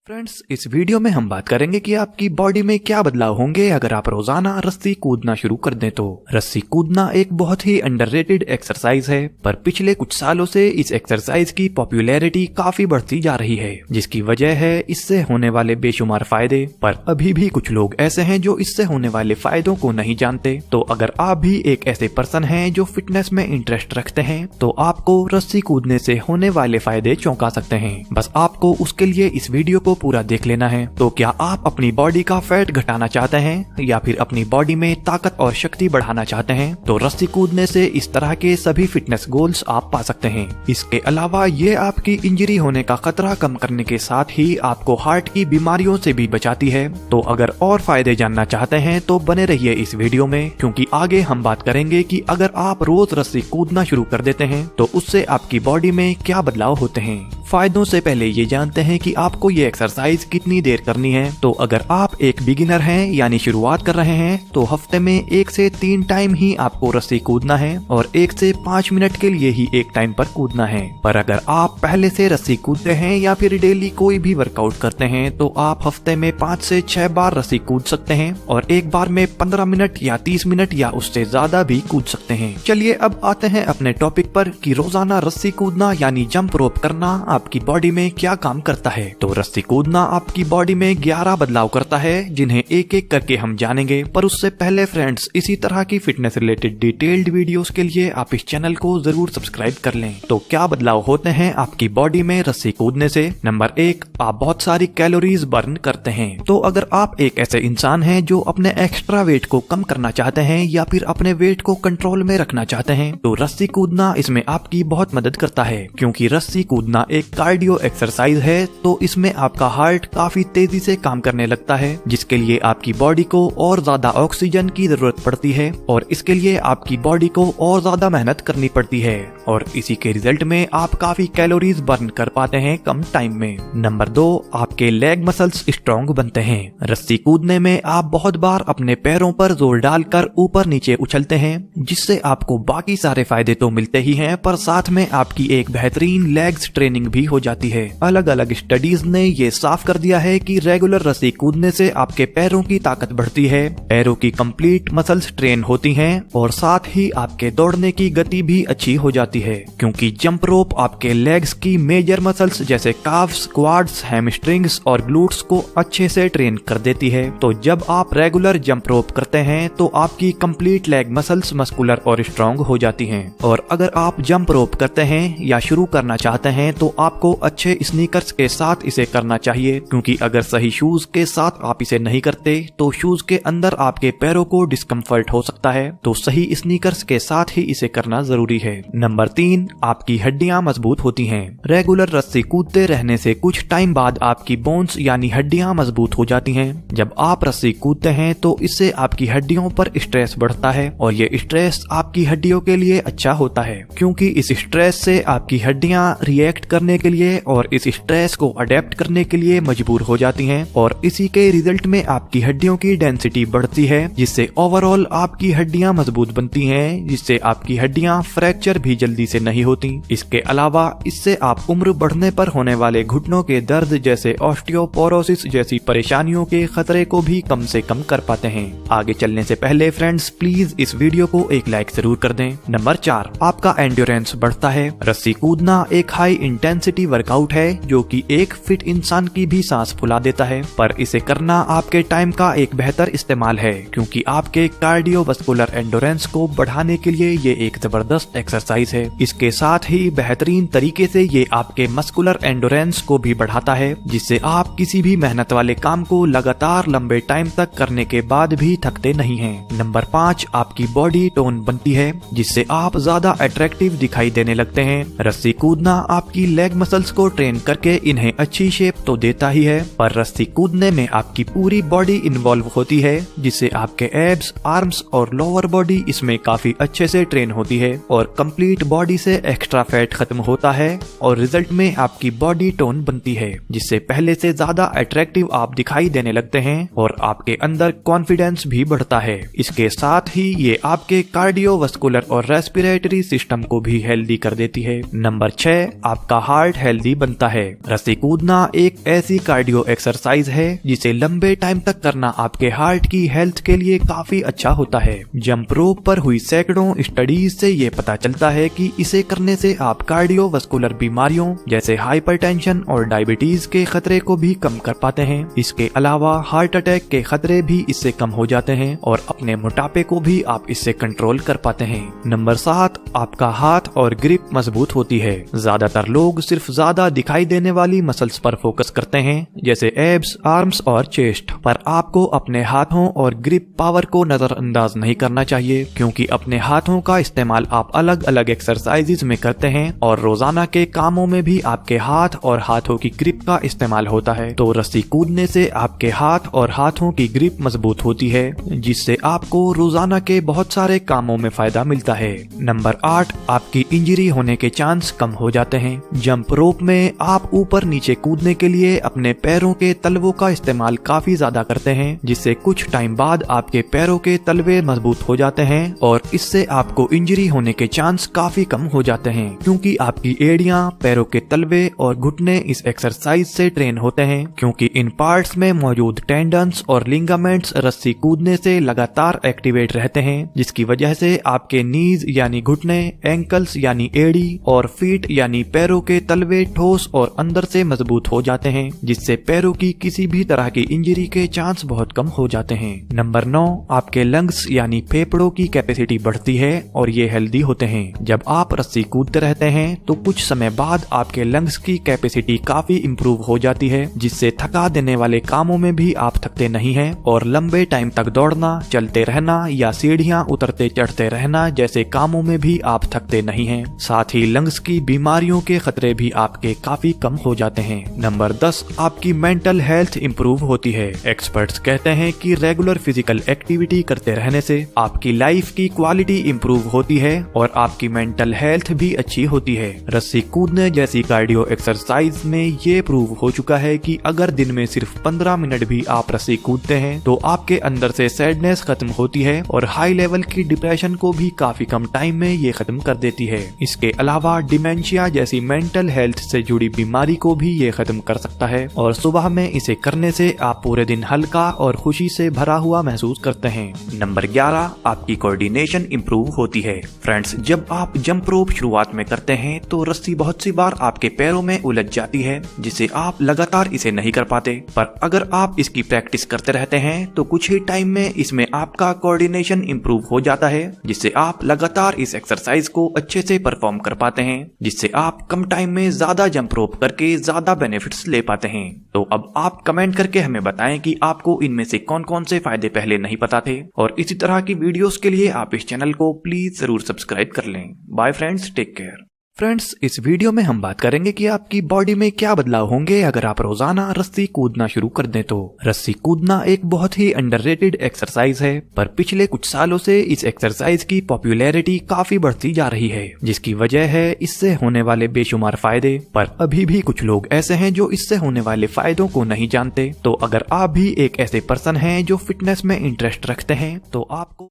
Friends, इस video में हम बात करेंगे कि आपकी बॉडी में क्या बदलाव होंगे अगर आप रोजाना रस्सी कूदना शुरू कर दें। तो रस्सी कूदना एक बहुत ही अंडररेटेड एक्सरसाइज है, पर पिछले कुछ सालों से इस एक्सरसाइज की पॉपुलैरिटी काफी बढ़ती जा रही है, जिसकी वजह है इससे होने वाले बेशुमार फायदे। पर अभी भी कुछ लोग ऐसे हैं जो इससे होने वाले फायदों को नहीं जानते। तो अगर आप भी एक ऐसे पर्सन हैं जो फिटनेस में इंटरेस्ट रखते हैं, तो आपको रस्सी कूदने से होने वाले फायदे चौंका सकते हैं। बस आपको उसके लिए इस वीडियो को पूरा देख लेना है। तो क्या आप अपनी बॉडी का फैट घटाना चाहते हैं या फिर अपनी बॉडी में ताकत और शक्ति बढ़ाना चाहते हैं, तो रस्सी कूदने से इस तरह के सभी फिटनेस गोल्स आप पा सकते हैं। इसके अलावा ये आपकी इंजरी होने का खतरा कम करने के साथ ही आपको हार्ट की बीमारियों से भी बचाती है। तो अगर और फायदे जानना चाहते हैं तो बने रहिए इस वीडियो में, क्योंकि आगे हम बात करेंगे कि अगर आप रोज रस्सी कूदना शुरू कर देते हैं तो उससे आपकी बॉडी में क्या बदलाव होते हैं। फायदों से पहले ये जानते हैं कि आपको ये एक्सरसाइज कितनी देर करनी है। तो अगर आप एक बिगिनर हैं यानी शुरुआत कर रहे हैं, तो हफ्ते में 1 से 3 टाइम ही आपको रस्सी कूदना है और 1 से 5 मिनट के लिए ही एक टाइम पर कूदना है। पर अगर आप पहले से रस्सी कूदते हैं या फिर डेली कोई भी वर्कआउट करते हैं, तो आप हफ्ते में 5 से 6 बार रस्सी कूद सकते हैं और एक बार में 15 मिनट या 30 मिनट या उससे ज्यादा भी कूद सकते हैं। चलिए अब आते हैं अपने टॉपिक पर कि रोजाना रस्सी कूदना यानी जंप रोप करना आपकी बॉडी में क्या काम करता है। तो रस्सी कूदना आपकी बॉडी में 11 बदलाव करता है, जिन्हें एक एक करके हम जानेंगे। पर उससे पहले फ्रेंड्स, इसी तरह की फिटनेस रिलेटेड डिटेल्ड वीडियोस के लिए आप इस चैनल को जरूर सब्सक्राइब कर लें। तो क्या बदलाव होते हैं आपकी बॉडी में रस्सी कूदने से? नंबर 1, आप बहुत सारी कैलोरीज बर्न करते हैं। तो अगर आप एक ऐसे इंसान हैं जो अपने एक्स्ट्रा वेट को कम करना चाहते हैं या फिर अपने वेट को कंट्रोल में रखना चाहते हैं, तो रस्सी कूदना इसमें आपकी बहुत मदद करता है, क्योंकि रस्सी कूदना एक कार्डियो एक्सरसाइज है। तो इसमें आपका हार्ट काफी तेजी से काम करने लगता है, जिसके लिए आपकी बॉडी को और ज्यादा ऑक्सीजन की जरूरत पड़ती है और इसके लिए आपकी बॉडी को और ज्यादा मेहनत करनी पड़ती है और इसी के रिजल्ट में आप काफी कैलोरीज बर्न कर पाते हैं कम टाइम में। नंबर 2, आपके लेग मसल्स स्ट्रॉन्ग बनते हैं। रस्सी कूदने में आप बहुत बार अपने पैरों पर जोर डालकर ऊपर नीचे उछलते हैं, जिससे आपको बाकी सारे फायदे तो मिलते ही हैं, पर साथ में आपकी एक बेहतरीन लेग्स ट्रेनिंग भी हो जाती है। अलग अलग स्टडीज ने ये साफ कर दिया है कि रेगुलर रस्सी कूदने से आपके पैरों की ताकत बढ़ती है, पैरों की कंप्लीट मसल्स ट्रेन होती हैं और साथ ही आपके दौड़ने की गति भी अच्छी हो जाती है, क्योंकि जंप रोप आपके लेग्स की मेजर मसल्स जैसे काफ्स, क्वाड्स, हैमस्ट्रिंग्स और ग्लूट्स को अच्छे से ट्रेन कर देती है। तो जब आप रेगुलर जंप रोप करते हैं तो आपकी कंप्लीट लेग मसल्स मस्कुलर और स्ट्रॉन्ग हो जाती हैं। और अगर आप जंप रोप करते हैं या शुरू करना चाहते हैं, तो आपको अच्छे स्नीकर्स के साथ इसे करना चाहिए, क्योंकि अगर सही शूज के साथ आप इसे नहीं करते तो शूज के अंदर आपके पैरों को डिस्कम्फर्ट हो सकता है। तो सही स्नीकर्स के साथ ही इसे करना जरूरी है। नंबर 3, आपकी हड्डियां मजबूत होती हैं। रेगुलर रस्सी कूदते रहने से कुछ टाइम बाद आपकी बोन्स यानी हड्डियां मजबूत हो जाती हैं। जब आप रस्सी कूदते हैं तो इससे आपकी हड्डियों पर स्ट्रेस बढ़ता है और ये स्ट्रेस आपकी हड्डियों के लिए अच्छा होता है, क्योंकि इस स्ट्रेस से आपकी हड्डियां रिएक्ट करने के लिए और इस स्ट्रेस को अडेप्ट करने के लिए मजबूर हो जाती हैं और इसी के रिजल्ट में आपकी हड्डियों की डेंसिटी बढ़ती है, जिससे ओवरऑल आपकी हड्डियां मजबूत बनती हैं, जिससे आपकी हड्डियां फ्रैक्चर भी जल्दी से नहीं होती। इसके अलावा इससे आप उम्र बढ़ने पर होने वाले घुटनों के दर्द जैसे ऑस्टियोपोरोसिस जैसी परेशानियों के खतरे को भी कम से कम कर पाते हैं। आगे चलने से पहले फ्रेंड्स, प्लीज इस वीडियो को एक लाइक जरूर कर दें। नंबर 4, आपका एंड्योरेंस बढ़ता है। रस्सी कूदना एक हाई इंटेंसिटी वर्कआउट है जो कि एक फिट इंसान की भी सांस फुला देता है, पर इसे करना आपके टाइम का एक बेहतर इस्तेमाल है, क्योंकि आपके कार्डियोवास्कुलर एंड्योरेंस को बढ़ाने के लिए ये एक जबरदस्त एक्सरसाइज है। इसके साथ ही बेहतरीन तरीके से ये आपके मस्कुलर एंड्योरेंस को भी बढ़ाता है, जिससे आप किसी भी मेहनत वाले काम को लगातार लंबे टाइम तक करने के बाद भी थकते नहीं हैं। नंबर 5, आपकी बॉडी टोन बनती है, जिससे आप ज्यादा अट्रैक्टिव दिखाई देने लगते हैं। रस्सी कूदना आपकी लेग मसल्स को ट्रेन करके इन्हें अच्छी शेप तो देता ही है, पर रस्सी कूदने में आपकी आपकी पूरी बॉडी इन्वॉल्व होती है, जिससे आपके एब्स, आर्म्स और लोअर बॉडी इसमें काफी अच्छे से ट्रेन होती है और कंप्लीट बॉडी से एक्स्ट्रा फैट खत्म होता है और रिजल्ट में आपकी बॉडी टोन बनती है, जिससे पहले से ज्यादा अट्रैक्टिव आप दिखाई देने लगते हैं और आपके अंदर कॉन्फिडेंस भी बढ़ता है। इसके साथ ही ये आपके कार्डियोवास्कुलर और रेस्पिरेटरी सिस्टम को भी हेल्दी कर देती है। नंबर 6, आपका हार्ट हेल्दी बनता है। रस्सी कूदना एक ऐसी कार्डियो एक्सरसाइज है जिसे लंबे टाइम तक करना आपके हार्ट की हेल्थ के लिए काफी अच्छा होता है। जंप रोप पर हुई सैकड़ों स्टडीज से ये पता चलता है कि इसे करने से आप कार्डियोवास्कुलर बीमारियों जैसे हाइपरटेंशन और डायबिटीज के खतरे को भी कम कर पाते हैं। इसके अलावा हार्ट अटैक के खतरे भी इससे कम हो जाते हैं और अपने मोटापे को भी आप इससे कंट्रोल कर पाते हैं। नंबर 7, आपका हाथ और ग्रिप मजबूत होती है। ज्यादातर लोग सिर्फ ज्यादा दिखाई देने वाली मसल्स पर फोकस करते हैं, जैसे एब्स, आर्म्स और चेस्ट, पर आपको अपने हाथों और ग्रिप पावर को नजरअंदाज नहीं करना चाहिए, क्योंकि अपने हाथों का इस्तेमाल आप अलग अलग एक्सरसाइजेज में करते हैं और रोजाना के कामों में भी आपके हाथ और हाथों की ग्रिप का इस्तेमाल होता है। तो रस्सी कूदने से आपके हाथ और हाथों की ग्रिप मजबूत होती है, जिससे आपको रोजाना के बहुत सारे कामों में फायदा मिलता है। नंबर 8, आपकी इंजरी होने के चांस कम हो जाते हैं। जंप रोप में आप ऊपर नीचे कूदने के लिए अपने पैरों के तलवों का इस्तेमाल काफी ज्यादा करते हैं, जिससे कुछ टाइम बाद आपके पैरों के तलवे मजबूत हो जाते हैं और इससे आपको इंजरी होने के चांस काफी कम हो जाते हैं, क्योंकि आपकी एड़ियां, पैरों के तलवे और घुटने इस एक्सरसाइज से ट्रेन होते हैं, क्योंकि इन पार्ट्स में मौजूद टेंडन्स और लिगामेंट्स रस्सी कूदने से लगातार एक्टिवेट रहते हैं, जिसकी वजह से आपके नीज यानी घुटने, एंकल्स यानी एड़ी और फीट यानी पैरों के तलवे ठोस और अंदर से मजबूत हो जाते हैं, जिससे पैरों की किसी भी तरह की इंजरी के चांस बहुत कम हो जाते हैं। नंबर 9, आपके लंग्स यानी फेफड़ों की कैपेसिटी बढ़ती है और ये हेल्दी होते हैं। जब आप रस्सी कूदते रहते हैं तो कुछ समय बाद आपके लंग्स की कैपेसिटी काफी इम्प्रूव हो जाती है, जिससे थका देने वाले कामों में भी आप थकते नहीं हैं और लंबे टाइम तक दौड़ना, चलते रहना या सीढ़ियां उतरते चढ़ते रहना जैसे कामों में भी आप थकते नहीं हैं। साथ ही लंग्स की बीमारियों के खतरे भी आपके काफी कम हो जाते हैं। नंबर 10, आपकी मेंटल हेल्थ इंप्रूव होती है। एक्सपर्ट्स कहते हैं कि रेगुलर फिजिकल एक्टिविटी करते रहने से आपकी लाइफ की क्वालिटी इंप्रूव होती है और आपकी मेंटल हेल्थ भी अच्छी होती है। रस्सी कूदने जैसी कार्डियो एक्सरसाइज में ये प्रूव हो चुका है कि अगर दिन में सिर्फ 15 मिनट भी आप रस्सी कूदते हैं तो आपके अंदर से सैडनेस खत्म होती है और हाई लेवल की डिप्रेशन को भी काफी कम टाइम में ये खत्म कर देती है। इसके अलावा डिमेंशिया जैसी मेंटल हेल्थ से जुड़ी बीमारी को भी ये खत्म कर सकता है और सुबह में इसे करने से आप पूरे दिन हल्का और खुशी से भरा हुआ महसूस करते हैं। नंबर 11, आपकी कोऑर्डिनेशन इंप्रूव होती है। फ्रेंड्स, जब आप जंप रोप शुरुआत में करते हैं तो रस्सी बहुत सी बार आपके पैरों में उलझ जाती है, जिससे आप लगातार इसे नहीं कर पाते, पर अगर आप इसकी प्रैक्टिस करते रहते हैं तो कुछ ही टाइम में इसमें आपका कोऑर्डिनेशन इंप्रूव हो जाता है, जिससे आप लगातार इस एक्सरसाइज को अच्छे से परफॉर्म कर पाते हैं, जिससे आप कम टाइम में ज्यादा जंप रोप करके ज्यादा बेनिफिट्स ले पाते हैं। तो अब आप कमेंट करके हमें बताएं कि आपको इनमें से कौन कौन से फायदे पहले नहीं पता थे, और इसी तरह की वीडियोस के लिए आप इस चैनल को प्लीज जरूर सब्सक्राइब कर लें। Bye friends, take care. Friends, इस वीडियो में हम बात करेंगे कि आपकी बॉडी में क्या बदलाव होंगे अगर आप रोजाना रस्सी कूदना शुरू कर दें तो। रस्सी कूदना एक बहुत ही अंडररेटेड एक्सरसाइज है, पर पिछले कुछ सालों से इस एक्सरसाइज की पॉपुलैरिटी काफी बढ़ती जा रही है, जिसकी वजह है इससे होने वाले बेशुमार फायदे, पर अभी भी कुछ लोग ऐसे हैं जो इससे होने वाले फायदों को नहीं जानते। तो अगर आप भी एक ऐसे पर्सन हैं जो फिटनेस में इंटरेस्ट रखते हैं तो आपको